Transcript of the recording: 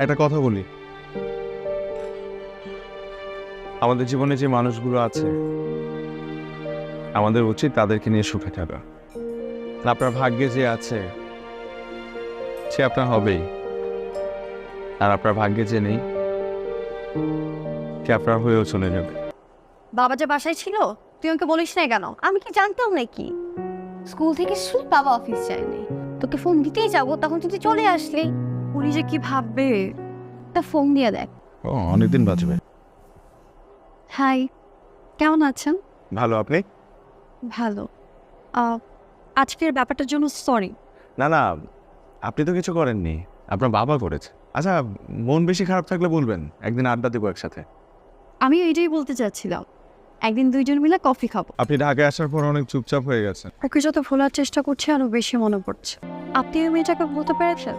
একটা কথা বলি, আমাদের জীবনে যে মানুষগুলো আছে আমাদের উচিত তাদেরকে নিয়ে সুখে থাকা। আপনার ভাগ্যে যে আছে সে আপনার হবেই, আর আপনার ভাগ্যে যে নেই সে আপনার হয়েও চলে যাবে। বাবা যে বাসায় ছিল তুই আমাকে বলিস না কেন? আমি কি জানতাম নাকি? স্কুল থেকে শুধু বাবা অফিস যায়নি, তোকে ফোন দিতেই যাবো তখন তুই চলে আসলি। উনি যে কি ভাববে, তা ফোন দিয়ে দেখ। ও, অনেকদিন বাঁচবে। হাই, কেমন আছেন? ভালো, আপনি? ভালো। আজকের ব্যাপারটার জন্য সরি। না না, আপনি তো কিছু করেননি, আপনার বাবা করেছে। আচ্ছা, মন বেশি খারাপ থাকলে বলবেন, একদিন আড্ডা দেবো একসাথে। আমি এইটাই বলতে চাচ্ছিলাম, একদিন দুইজন মিলে কফি খাবো। আপনি ঢাকায় আসার পর অনেক চুপচাপ হয়ে গেছেন। ওকে যত ভোলার চেষ্টা করছে আরো বেশি মনে পড়ছে। আপনি ওই মেয়েটাকে বলতে পেরেছেন?